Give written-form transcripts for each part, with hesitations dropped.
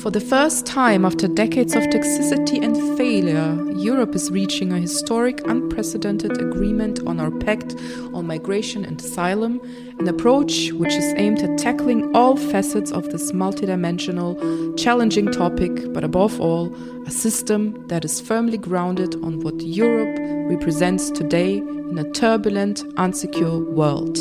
For the first time after decades of toxicity and failure, Europe is reaching a historic, unprecedented agreement on our pact on migration and asylum, an approach which is aimed at tackling all facets of this multidimensional, challenging topic, but above all, a system that is firmly grounded on what Europe represents today in a turbulent, unsecure world.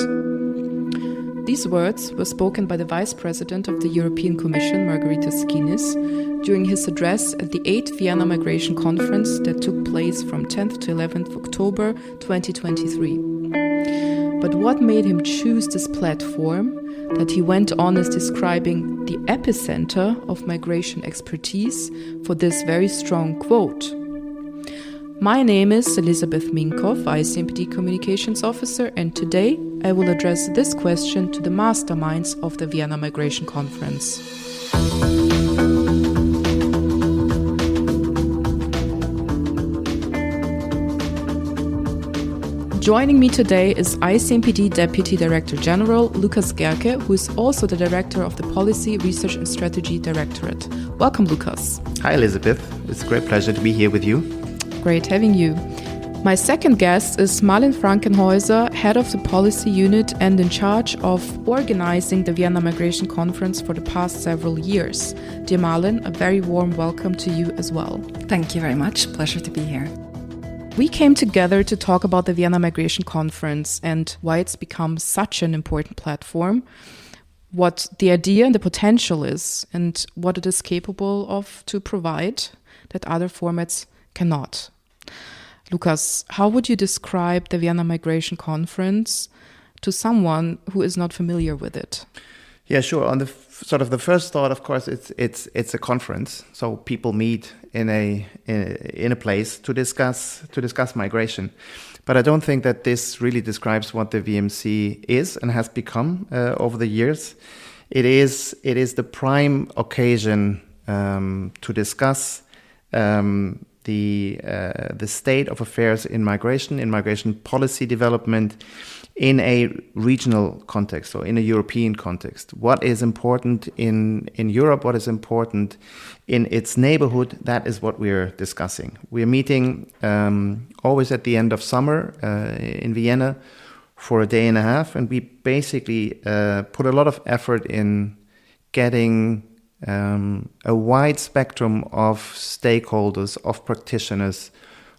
These words were spoken by the Vice President of the European Commission, Margaritis Schinis, during his address at the 8th Vienna Migration Conference that took place from 10th to 11th October 2023. But what made him choose this platform that he went on as describing the epicenter of migration expertise for this very strong quote? My name is Elisabeth Minkoff, ICMPD Communications Officer, and today I will address this question to the masterminds of the Vienna Migration Conference. Joining me today is ICMPD Deputy Director General Lukas Gehrke, who is also the Director of the Policy, Research and Strategy Directorate. Welcome, Lukas. Hi, Elisabeth. It's a great pleasure to be here with you. Great having you. My second guest is Malin Frankenhaeuser, Head of the Policy Unit and in charge of organizing the Vienna Migration Conference for the past several years. Dear Malin, a very warm welcome to you as well. Thank you very much. Pleasure to be here. We came together to talk about the Vienna Migration Conference and why it's become such an important platform, what the idea and the potential is, and what it is capable of to provide that other formats cannot. Lukas, how would you describe the Vienna Migration Conference to someone who is not familiar with it? Yeah, sure. On the the first thought, of course, it's a conference, so people meet in a place to discuss migration. But I don't think that this really describes what the VMC is and has become over the years. It is the prime occasion to discuss the state of affairs in migration policy development in a regional context or in a European context. What is important in Europe, what is important in its neighborhood, that is what we're discussing. We're meeting always at the end of summer in Vienna for a day and a half, and we basically put a lot of effort in getting a wide spectrum of stakeholders, of practitioners,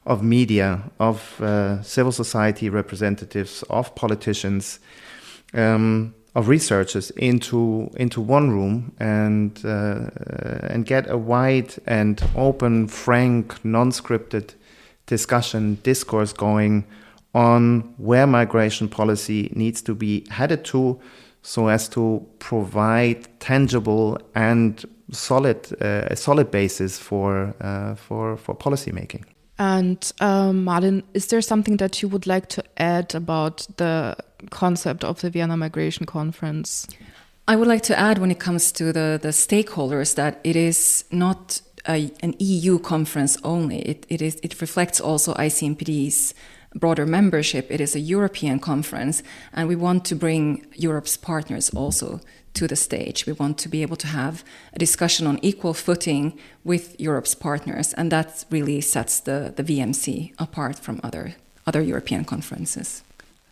of media, of civil society representatives, of politicians, of researchers into one room and get a wide and open, frank, non-scripted discourse going on where migration policy needs to be headed to, so as to provide tangible and a solid basis for policy making. And Malin, is there something that you would like to add about the concept of the Vienna Migration Conference? I would like to add, when it comes to the stakeholders, that it is not an EU conference only. It reflects also ICMPD's broader membership. It is a European conference, and we want to bring Europe's partners also to the stage. We want to be able to have a discussion on equal footing with Europe's partners, and that really sets the VMC apart from other European conferences.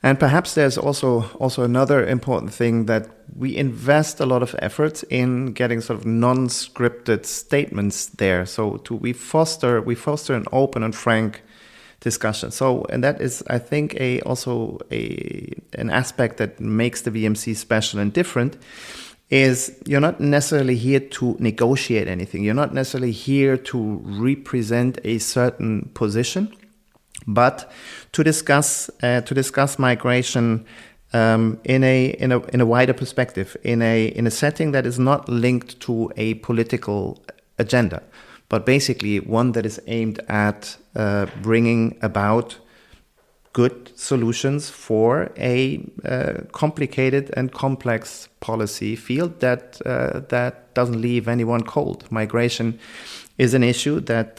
And perhaps there's also another important thing, that we invest a lot of effort in getting non-scripted statements there. So we foster an open and frank discussion. So, and that is, I think, an aspect that makes the VMC special and different, is you're not necessarily here to negotiate anything. You're not necessarily here to represent a certain position, but to discuss migration in a wider perspective, in a setting that is not linked to a political agenda, but basically one that is aimed at bringing about good solutions for a complicated and complex policy field that doesn't leave anyone cold. Migration is an issue that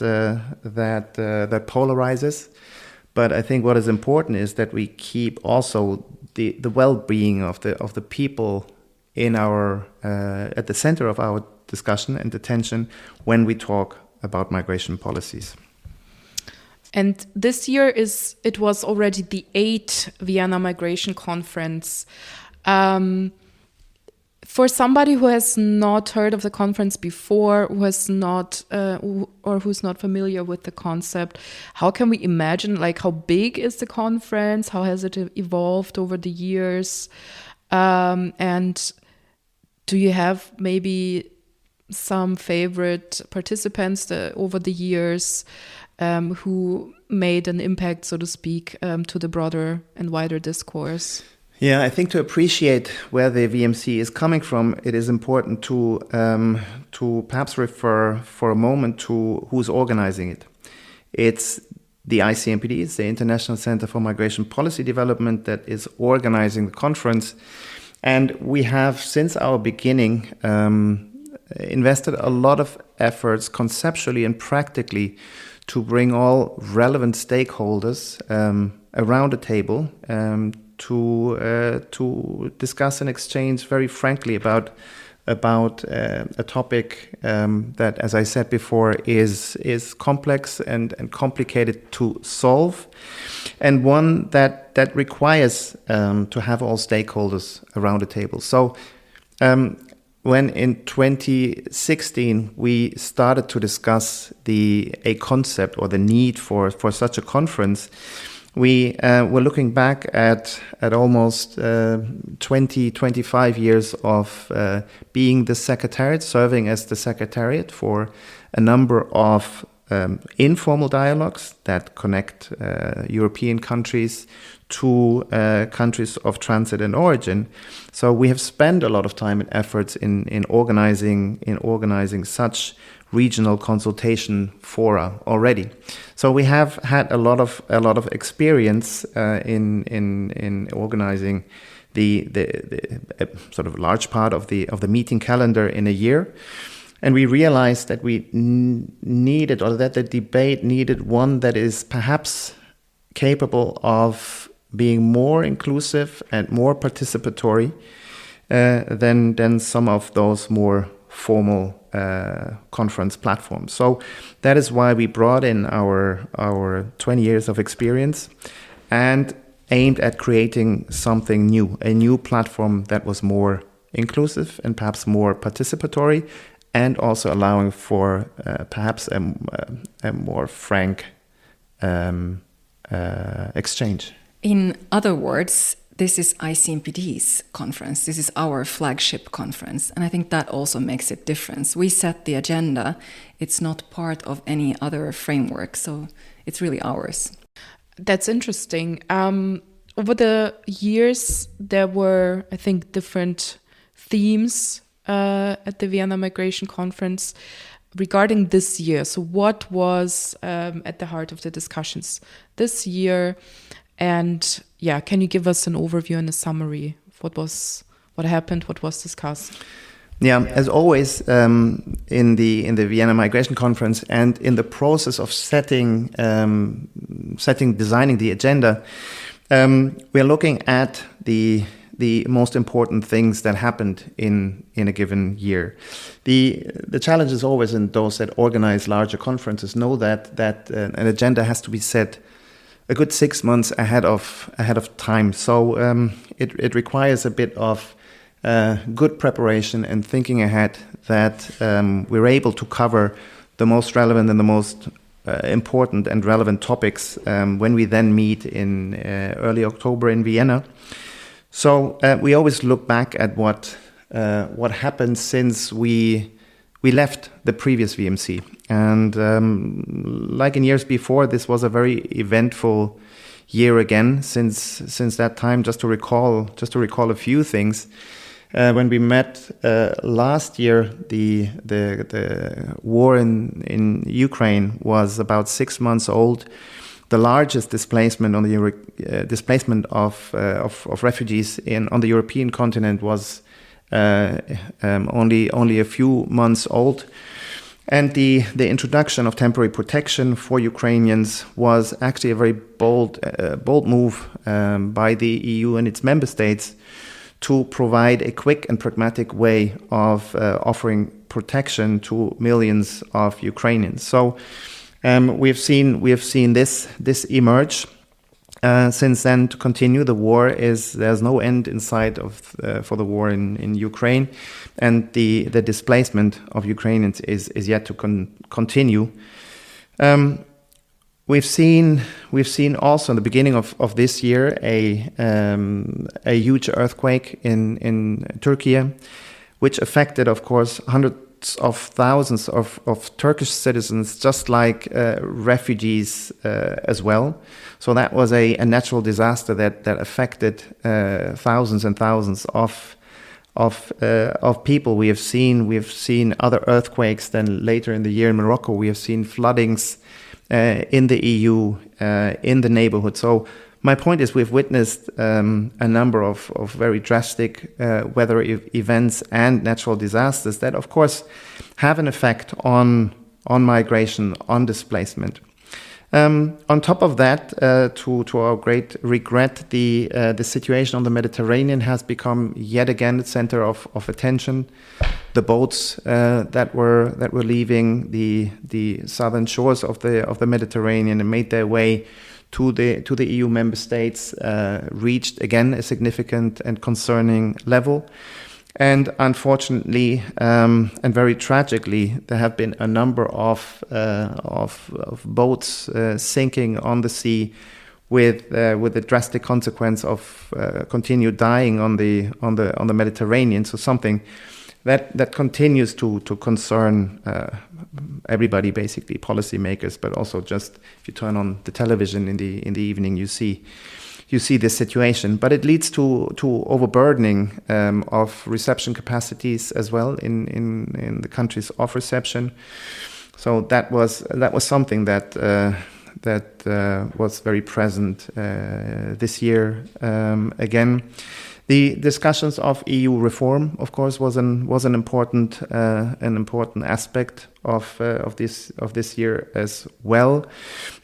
polarizes, but I think what is important is that we keep also the well-being of the people in our at the center of our discussion and attention when we talk about migration policies. And this year it was already the 8th Vienna Migration Conference. For somebody who has not heard of the conference before, who has not or who's not familiar with the concept, how can we imagine, like, how big is the conference? How has it evolved over the years? And do you have maybe some favorite participants over the years who made an impact, so to speak, to the broader and wider discourse? Yeah, I think to appreciate where the VMC is coming from, it is important to perhaps refer for a moment to who's organizing it. It's the ICMPD, it's the International Center for Migration Policy Development, that is organizing the conference. And we have, since our beginning, invested a lot of efforts conceptually and practically to bring all relevant stakeholders around the table to discuss and exchange very frankly about a topic that, as I said before, is complex and complicated to solve, and one that requires to have all stakeholders around the table. So when in 2016 we started to discuss a concept or the need for such a conference, we were looking back at almost 25 years of being the secretariat, serving as the secretariat for a number of informal dialogues that connect European countries to countries of transit and origin. So we have spent a lot of time and efforts in organizing such regional consultation fora already. So we have had a lot of experience in organizing the sort of large part of the meeting calendar in a year. And we realized that we needed, or that the debate needed, one that is perhaps capable of being more inclusive and more participatory than some of those more formal conference platforms. So that is why we brought in our 20 years of experience and aimed at creating something new, a new platform that was more inclusive and perhaps more participatory, and also allowing for perhaps a more frank exchange. In other words, this is ICMPD's conference. This is our flagship conference. And I think that also makes it different. We set the agenda. It's not part of any other framework. So it's really ours. That's interesting. Over the years, there were, I think, different themes at the Vienna Migration Conference regarding this year. So what was at the heart of the discussions this year? And yeah, can you give us an overview and a summary of what happened, what was discussed? Yeah, as always, in the Vienna Migration Conference and in the process of designing the agenda, we're looking at the most important things that happened in a given year. The challenge is always in those that organize larger conferences know that an agenda has to be set a good 6 months ahead of time. So it requires a bit of good preparation and thinking ahead that we're able to cover the most relevant and the most important and relevant topics when we then meet in early October in Vienna. So we always look back at what happened since we left the previous VMC. And like in years before, this was a very eventful year again. Since that time, just to recall a few things. When we met last year, the war in Ukraine was about 6 months old. The largest displacement on the displacement of refugees on the European continent was only a few months old. And the introduction of temporary protection for Ukrainians was actually a very bold move by the EU and its member states to provide a quick and pragmatic way of offering protection to millions of Ukrainians. So we have seen this emerge. Since then, to continue, there's no end in sight for the war in Ukraine, and the displacement of Ukrainians is yet to continue. We've seen also in the beginning of this year a huge earthquake in Turkey, which affected, of course, hundreds of thousands of Turkish citizens, just like refugees as well. So that was a natural disaster that affected thousands and thousands of people. We have seen other earthquakes. Then later in the year in Morocco, we have seen floodings in the EU, in the neighborhood. So my point is, we've witnessed a number of very drastic weather events and natural disasters that, of course, have an effect on migration, on displacement. On top of that, to our great regret, the situation on the Mediterranean has become yet again the center of attention. The boats that were leaving the southern shores of the Mediterranean and made their way to the EU member states reached again a significant and concerning level. And unfortunately, and very tragically, there have been a number of boats sinking on the sea, with the drastic consequence of continued dying on the Mediterranean. So something that continues to concern everybody, basically policymakers, but also just if you turn on the television in the evening, you see this situation. But it leads to overburdening of reception capacities as well in the countries of reception. So that was something that was very present this year. Again, the discussions of EU reform, of course, was an important aspect of this year as well.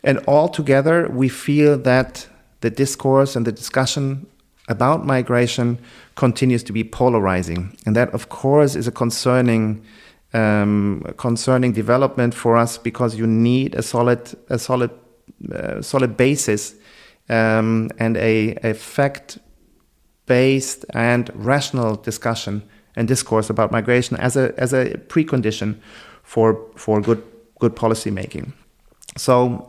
And altogether, we feel that the discourse and the discussion about migration continues to be polarizing, and that, of course, is a concerning development for us, because you need a solid basis and a fact-based and rational discussion and discourse about migration as a precondition for good policy making. So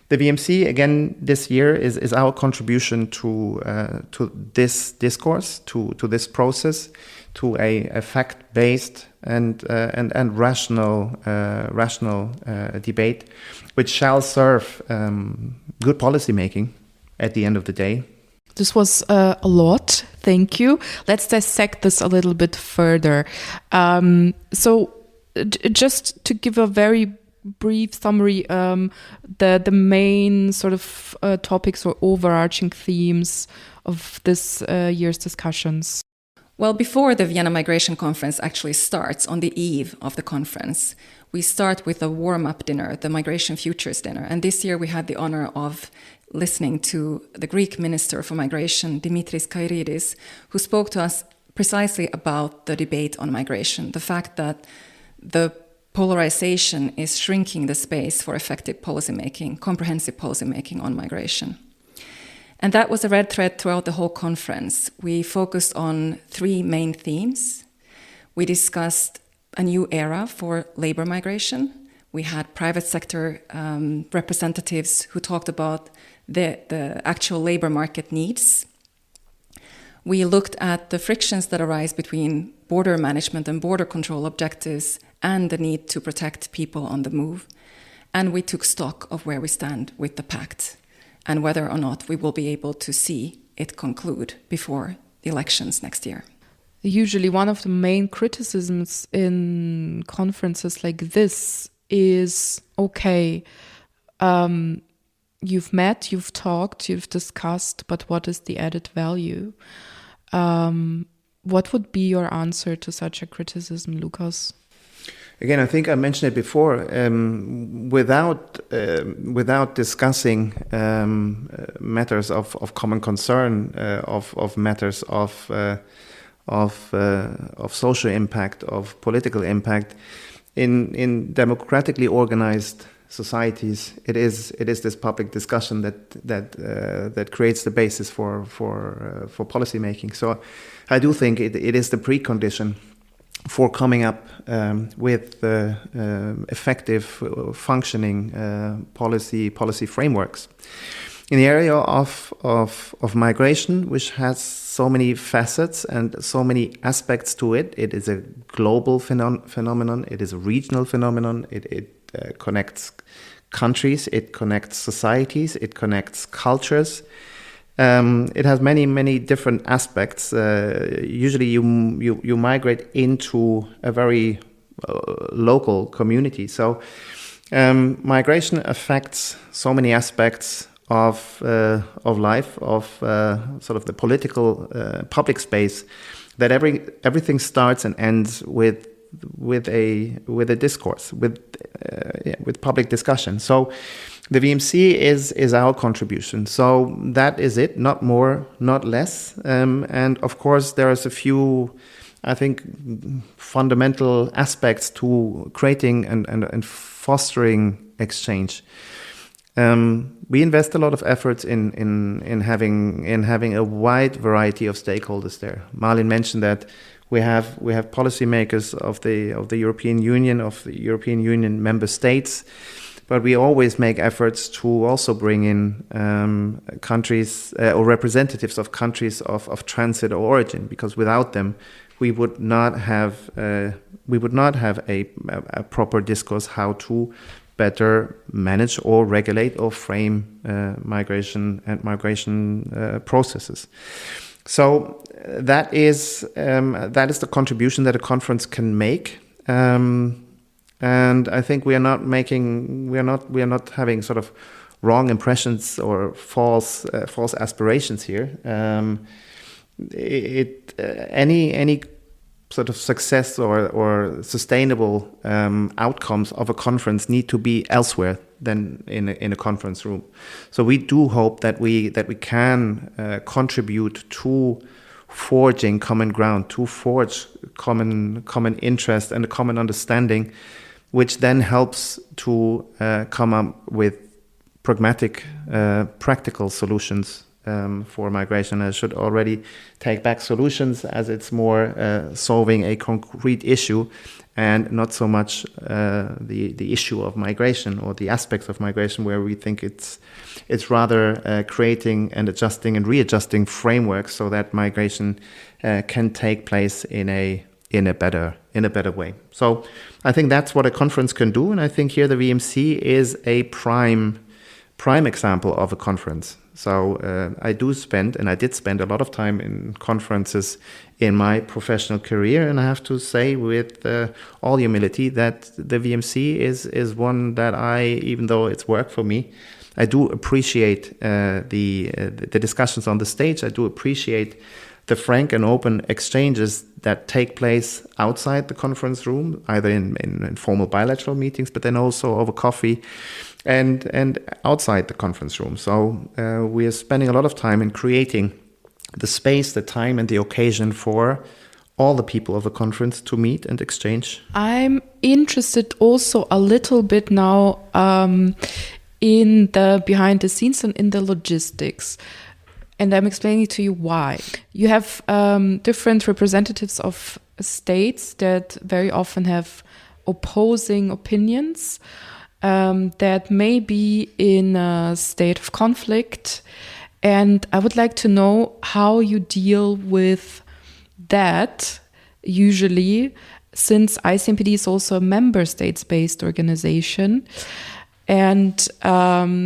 the VMC again this year is our contribution to this discourse, to this process, to a fact-based and rational debate, which shall serve good policy making at the end of the day. This was a lot. Thank you. Let's dissect this a little bit further. So just to give a very brief summary, the main sort of topics or overarching themes of this year's discussions. Well, before the Vienna Migration Conference actually starts, on the eve of the conference, we start with a warm-up dinner, the Migration Futures Dinner. And this year we had the honor of listening to the Greek Minister for Migration, Dimitris Kairidis, who spoke to us precisely about the debate on migration, the fact that the polarization is shrinking the space for effective policymaking, comprehensive policymaking on migration. And that was a red thread throughout the whole conference. We focused on three main themes. We discussed a new era for labor migration. We had private sector representatives who talked about the actual labor market needs. We looked at the frictions that arise between border management and border control objectives and the need to protect people on the move. And we took stock of where we stand with the pact and whether or not we will be able to see it conclude before the elections next year. Usually one of the main criticisms in conferences like this is, okay, you've met, you've talked, you've discussed, but what is the added value? What would be your answer to such a criticism, Lukas? Again, I think I mentioned it before. Without discussing matters of common concern, of matters of social impact, of political impact, in democratically organized societies, it is this public discussion that creates the basis for policy making. So, I do think it is the precondition for coming up with effective, functioning policy frameworks. In the area of migration, which has so many facets and so many aspects to it, it is a global phenomenon, it is a regional phenomenon, it connects countries, it connects societies, it connects cultures. It has many different aspects. Usually you migrate into a very local community. So migration affects so many aspects of life, of sort of the political public space, that everything starts and ends with a discourse, with public discussion. So the VMC is our contribution. So that is it, not more, not less. And of course, there's a few, I think, fundamental aspects to creating and fostering exchange. We invest a lot of efforts in having a wide variety of stakeholders there. Malin mentioned that we have policymakers of the European Union, of the European Union member states. But we always make efforts to also bring in countries or representatives of countries of transit or origin, because without them, we would not have a proper discourse how to better manage or regulate or frame migration processes. So that is the contribution that a conference can make. And I think we are not having sort of wrong impressions or false aspirations here. Any sort of success or sustainable outcomes of a conference need to be elsewhere than in a conference room. So we do hope that we can contribute to forging common ground, to forge common interest and a common understanding, which then helps to come up with pragmatic, practical solutions for migration. I should already take back solutions, as it's more solving a concrete issue and not so much the issue of migration or the aspects of migration, where we think it's rather creating and adjusting and readjusting frameworks so that migration can take place in a better way. So I think that's what a conference can do, and I think here the VMC is a prime example of a conference. So I did spend a lot of time in conferences in my professional career, and I have to say with all humility that the VMC is one that even though it's work for me, I do appreciate the discussions on the stage. I do appreciate the frank and open exchanges that take place outside the conference room, either in formal bilateral meetings, but then also over coffee and outside the conference room. So we are spending a lot of time in creating the space, the time, and the occasion for all the people of a conference to meet and exchange. I'm interested also a little bit now in the behind the scenes and in the logistics. And I'm explaining to you why. You have different representatives of states that very often have opposing opinions, that may be in a state of conflict. And I would like to know how you deal with that usually, since ICMPD is also a member states-based organization. And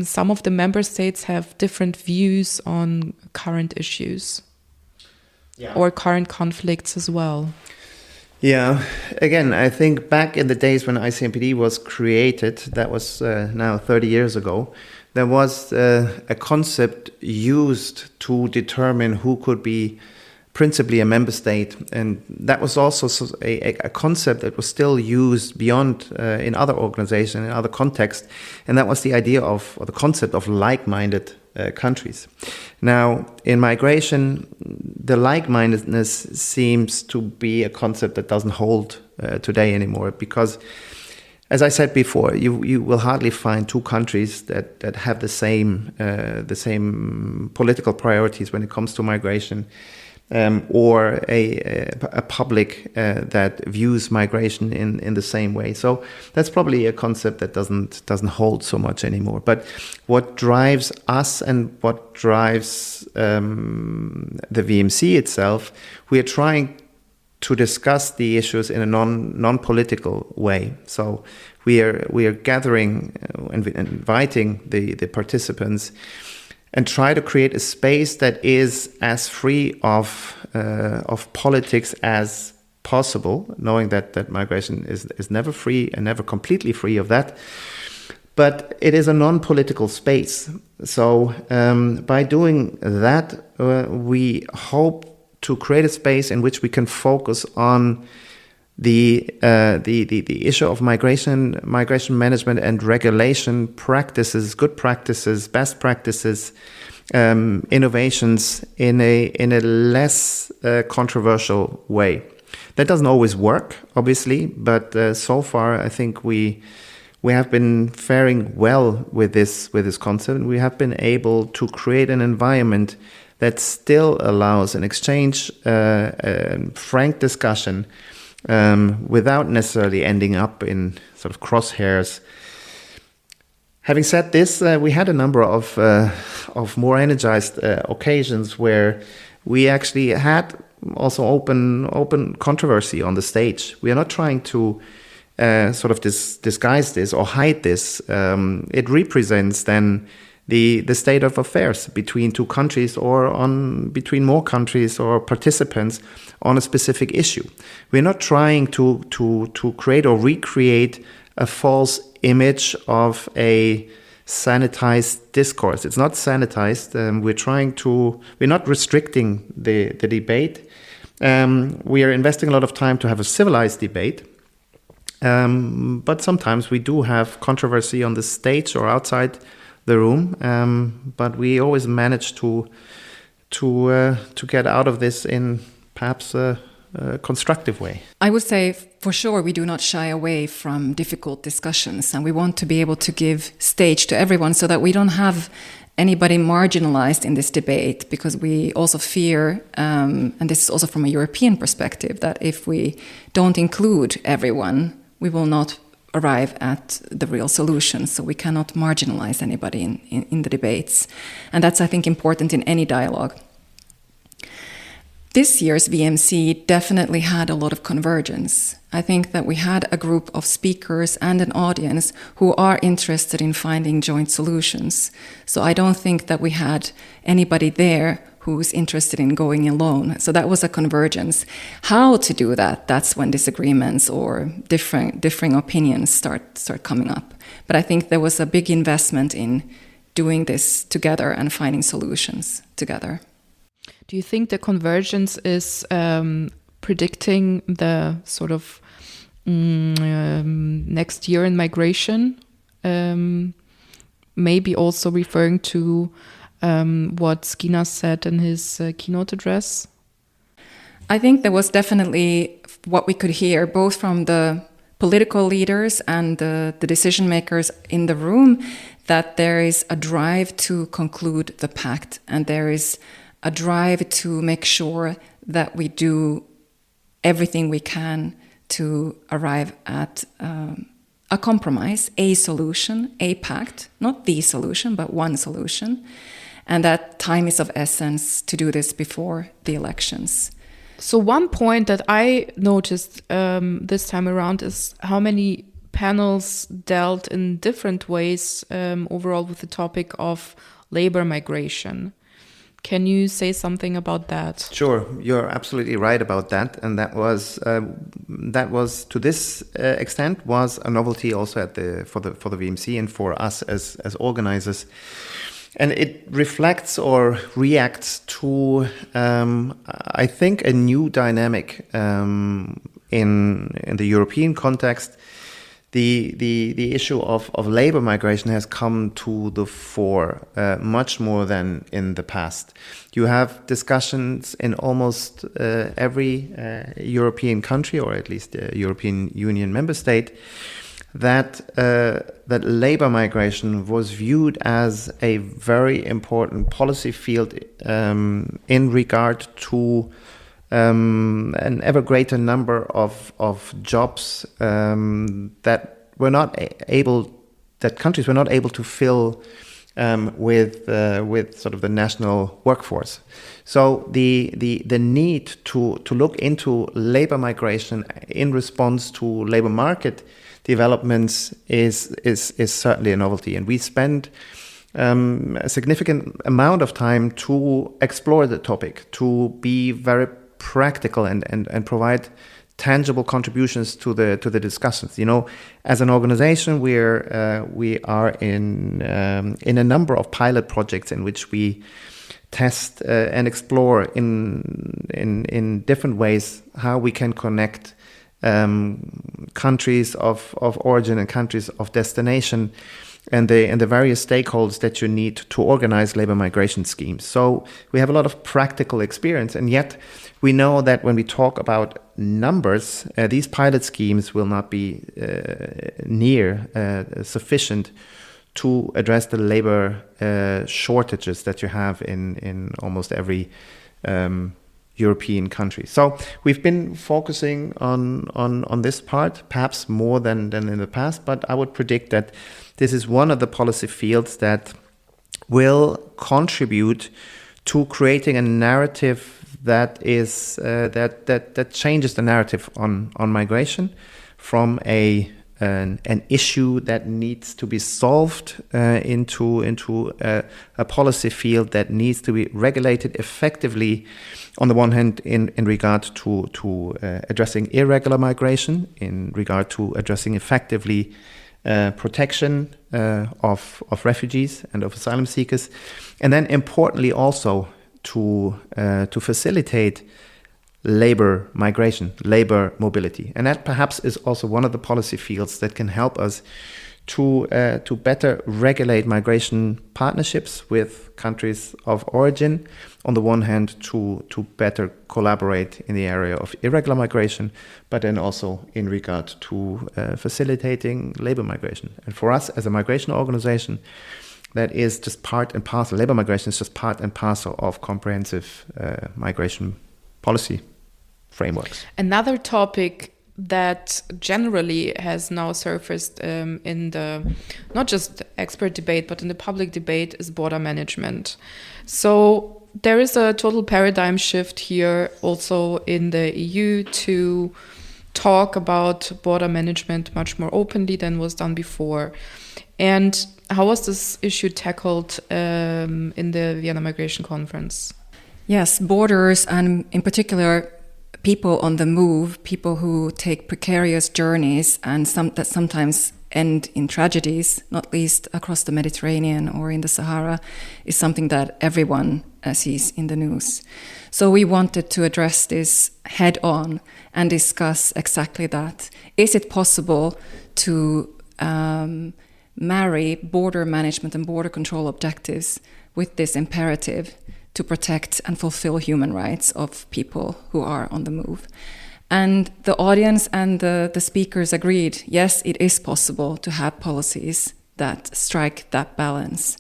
some of the member states have different views on current issues or current conflicts as well. Yeah, again, I think back in the days when ICMPD was created, that was now 30 years ago, there was a concept used to determine who could be principally a member state. And that was also a concept that was still used beyond in other organizations, in other contexts. And that was the idea of, or the concept of like-minded countries. Now, in migration, the like-mindedness seems to be a concept that doesn't hold today anymore, because, as I said before, you will hardly find two countries that have the same political priorities when it comes to migration, or a public that views migration in the same way. So that's probably a concept that doesn't hold so much anymore. But what drives us and what drives the VMC itself, we are trying to discuss the issues in a non-political way. So we are gathering and inviting the participants and try to create a space that is as free of politics as possible, knowing that migration is never free and never completely free of that. But it is a non-political space. So by doing that, we hope to create a space in which we can focus on the issue of migration management and regulation practices, good practices, best practices, innovations in a less controversial way. That doesn't always work, obviously, but so far I think we have been faring well with this concept. We have been able to create an environment that still allows an exchange, frank discussion, without necessarily ending up in sort of crosshairs. Having said this, we had a number of more energized occasions where we actually had also open controversy on the stage. We are not trying to sort of disguise this or hide this. It represents then the state of affairs between two countries or between more countries or participants on a specific issue. We're not trying to create or recreate a false image of a sanitized discourse. It's not sanitized. We're not restricting the debate. We are investing a lot of time to have a civilized debate. But sometimes we do have controversy on the stage or outside the room, but we always manage to get out of this in perhaps a constructive way. I would say for sure we do not shy away from difficult discussions, and we want to be able to give stage to everyone so that we don't have anybody marginalized in this debate, because we also fear, and this is also from a European perspective, that if we don't include everyone, we will not arrive at the real solutions. So we cannot marginalize anybody in the debates. And that's, I think, important in any dialogue. This year's VMC definitely had a lot of convergence. I think that we had a group of speakers and an audience who are interested in finding joint solutions. So I don't think that we had anybody there who's interested in going alone. So that was a convergence. How to do that, that's when disagreements or differing opinions start coming up. But I think there was a big investment in doing this together and finding solutions together. Do you think the convergence is predicting the sort of next year in migration? Maybe also referring to what Skinner said in his keynote address? I think there was definitely what we could hear both from the political leaders and the decision makers in the room, that there is a drive to conclude the pact, and there is a drive to make sure that we do everything we can to arrive at a compromise, a solution, a pact, not the solution, but one solution. And that time is of essence to do this before the elections. So one point that I noticed this time around is how many panels dealt in different ways overall with the topic of labor migration. Can you say something about that? Sure, you're absolutely right about that, and that was to this extent was a novelty also for the VMC and for us as organizers. And it reflects or reacts to, I think, a new dynamic in the European context. The issue of labor migration has come to the fore much more than in the past. You have discussions in almost every European country, or at least European Union member state, that labor migration was viewed as a very important policy field in regard to an ever greater number of jobs that countries were not able to fill with sort of the national workforce. So the need to look into labor migration in response to labor market developments is certainly a novelty, and we spend a significant amount of time to explore the topic, to be very practical and provide tangible contributions to the discussions. You know, as an organization, we are in a number of pilot projects in which we test and explore in different ways how we can connect countries of origin and countries of destination and the various stakeholders that you need to organize labor migration schemes. So we have a lot of practical experience, and yet we know that when we talk about numbers, these pilot schemes will not be near sufficient to address the labor shortages that you have in almost every European country. So we've been focusing on this part, perhaps more than in the past, but I would predict that this is one of the policy fields that will contribute to creating a narrative that is that changes the narrative on migration from an issue that needs to be solved into a policy field that needs to be regulated effectively. On the one hand, in regard to addressing irregular migration, in regard to addressing effectively protection of refugees and of asylum seekers, and then importantly also to facilitate labor migration, labor mobility. And that perhaps is also one of the policy fields that can help us to better regulate migration partnerships with countries of origin, on the one hand to better collaborate in the area of irregular migration, but then also in regard to facilitating labor migration. And for us as a migration organization, that is just part and parcel. Labor migration is just part and parcel of comprehensive migration policy frameworks. Another topic that generally has now surfaced in the not just expert debate but in the public debate is border management. So there is a total paradigm shift here also in the EU to talk about border management much more openly than was done before. And how was this issue tackled in the Vienna Migration Conference? Yes, borders, and in particular people on the move, people who take precarious journeys and that sometimes end in tragedies, not least across the Mediterranean or in the Sahara, is something that everyone sees in the news. So we wanted to address this head on and discuss exactly that. Is it possible to marry border management and border control objectives with this imperative to protect and fulfill human rights of people who are on the move? And the audience and the speakers agreed, yes, it is possible to have policies that strike that balance.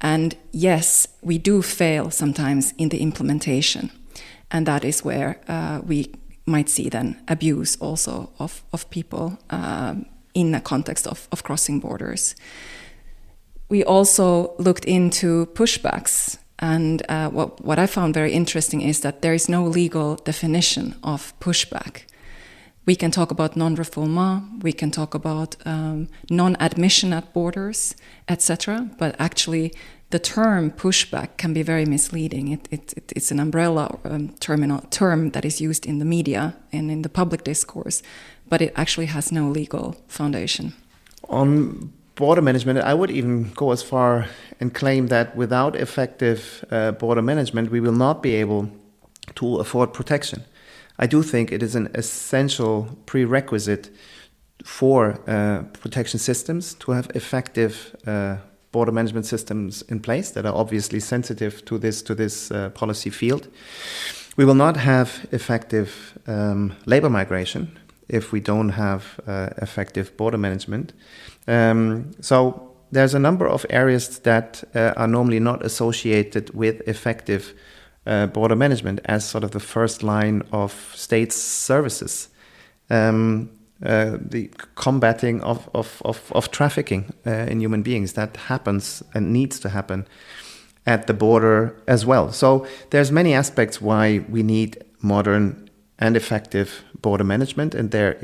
And yes, we do fail sometimes in the implementation. And that is where we might see then abuse also of people in the context of crossing borders. We also looked into pushbacks. And what I found very interesting is that there is no legal definition of pushback. We can talk about non-refoulement, we can talk about non-admission at borders, etc. But actually, the term pushback can be very misleading. It's an umbrella term that is used in the media and in the public discourse, but it actually has no legal foundation. On border management, I would even go as far and claim that without effective border management, we will not be able to afford protection. I do think it is an essential prerequisite for protection systems to have effective border management systems in place that are obviously sensitive to this policy field. We will not have effective labor migration if we don't have effective border management. So there's a number of areas that are normally not associated with effective border management as sort of the first line of state's services. The combating of trafficking in human beings, that happens and needs to happen at the border as well. So there's many aspects why we need modern and effective border management, and there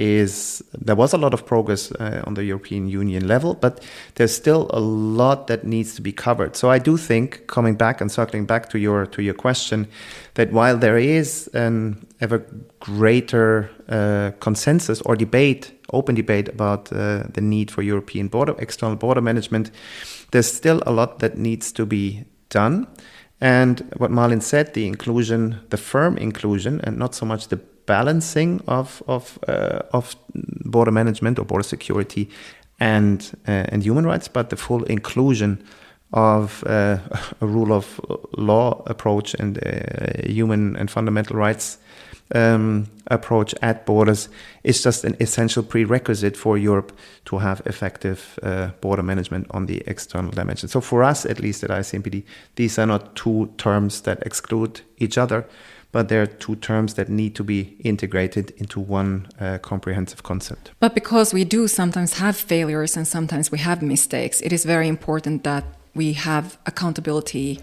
was a lot of progress on the European Union level, but there's still a lot that needs to be covered. So I do think, coming back and circling back to your question, that while there is an ever greater consensus or open debate about the need for European external border management, there's still a lot that needs to be done. And what Malin said, the firm inclusion, and not so much the balancing of border management or border security and human rights, but the full inclusion of a rule of law approach and human and fundamental rights approach at borders is just an essential prerequisite for Europe to have effective border management on the external dimension. So for us, at least at ICMPD, these are not two terms that exclude each other, but they're two terms that need to be integrated into one comprehensive concept. But because we do sometimes have failures and sometimes we have mistakes, it is very important that we have accountability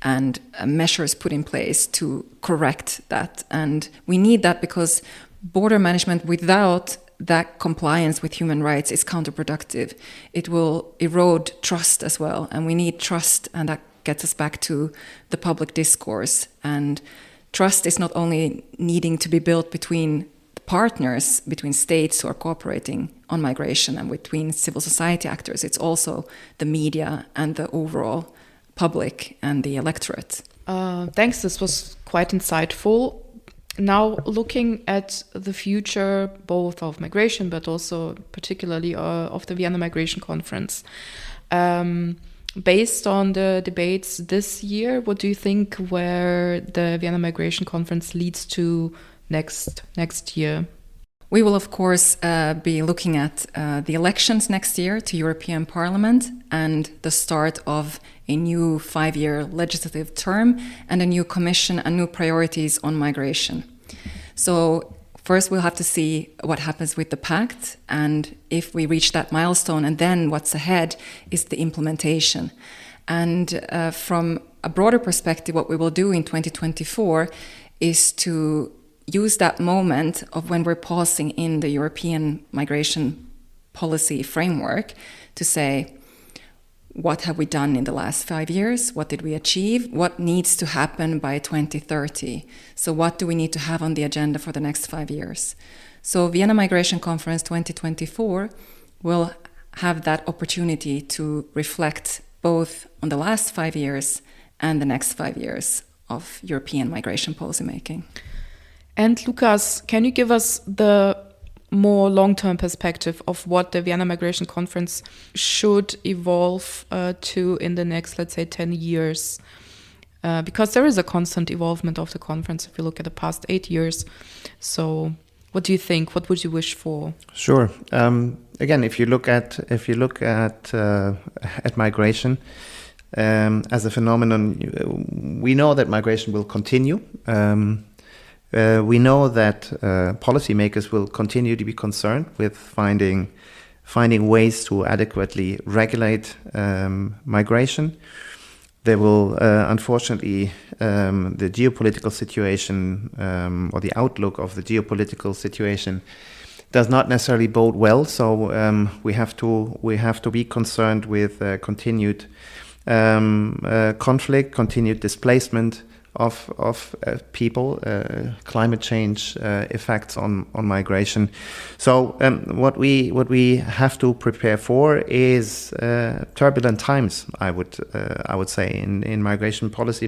and measures put in place to correct that. And we need that because border management without that compliance with human rights is counterproductive. It will erode trust as well. And we need trust, and that gets us back to the public discourse. And trust is not only needing to be built between partners, between states who are cooperating on migration and between civil society actors, it's also the media and the overall public and the electorate. Thanks, this was quite insightful. Now, looking at the future, both of migration, but also particularly of the Vienna Migration Conference, based on the debates this year, what do you think where the Vienna Migration Conference leads to next year? We will, of course, be looking at the elections next year to European Parliament and the start of a new 5-year legislative term and a new commission and new priorities on migration. So first we'll have to see what happens with the pact and if we reach that milestone, and then what's ahead is the implementation. And from a broader perspective, what we will do in 2024 is to use that moment of when we're pausing in the European migration policy framework to say, what have we done in the last 5 years? What did we achieve? What needs to happen by 2030? So what do we need to have on the agenda for the next 5 years? So Vienna Migration Conference 2024 will have that opportunity to reflect both on the last 5 years and the next 5 years of European migration policy making. And Lukas, can you give us the more long-term perspective of what the Vienna Migration Conference should evolve to in the next, let's say, 10 years? Because there is a constant evolvement of the conference if you look at the past 8 years. So what do you think? What would you wish for? Sure. Again, if you look at migration as a phenomenon, we know that migration will continue. We know that policymakers will continue to be concerned with finding ways to adequately regulate migration. There will, unfortunately, the geopolitical situation or the outlook of the geopolitical situation does not necessarily bode well. So we have to be concerned with continued conflict, continued displacement of people, climate change effects on migration. So what we have to prepare for is turbulent times. I would say in migration policy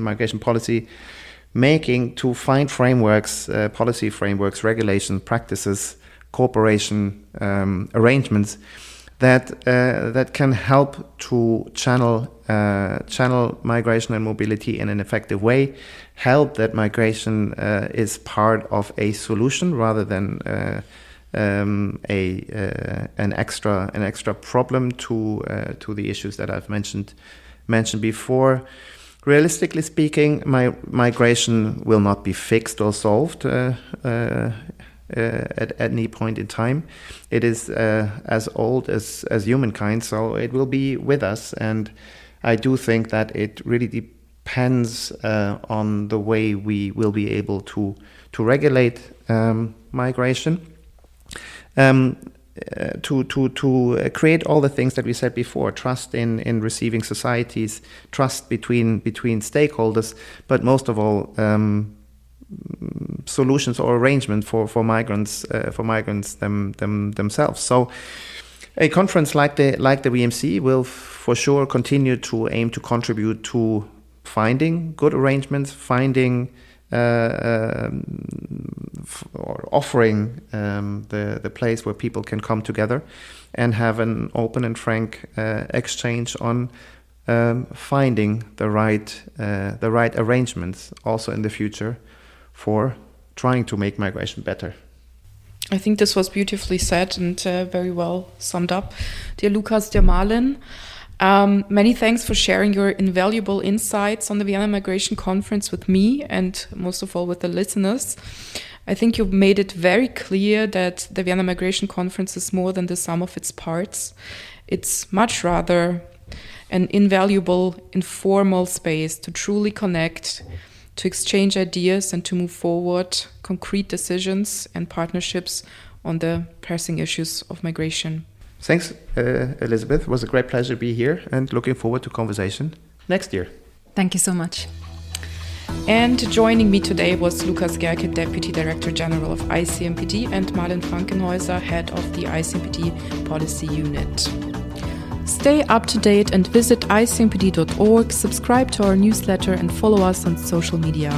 making, to find frameworks, policy frameworks, regulations, practices, cooperation arrangements that can help to channel migration and mobility in an effective way, help that migration is part of a solution rather than an extra problem to the issues that I've mentioned before. Realistically speaking, migration will not be fixed or solved at any point in time. It is as old as humankind, so it will be with us. And I do think that it really depends on the way we will be able to regulate migration. To create all the things that we said before, trust in receiving societies, trust between stakeholders, but most of all, solutions or arrangement for migrants themselves. So a conference like the VMC will for sure continue to aim to contribute to finding good arrangements, finding or offering the place where people can come together and have an open and frank exchange on finding the right arrangements also in the future for trying to make migration better. I think this was beautifully said and very well summed up. Dear Lukas, dear Malin, many thanks for sharing your invaluable insights on the Vienna Migration Conference with me and most of all with the listeners. I think you've made it very clear that the Vienna Migration Conference is more than the sum of its parts. It's much rather an invaluable, informal space to truly connect, to exchange ideas and to move forward concrete decisions and partnerships on the pressing issues of migration. Thanks, Elizabeth. It was a great pleasure to be here and looking forward to conversation next year. Thank you so much. And joining me today was Lukas Gehrke, Deputy Director General of ICMPD, and Malin Frankenhaeuser, Head of the ICMPD Policy Unit. Stay up to date and visit icmpd.org, subscribe to our newsletter and follow us on social media.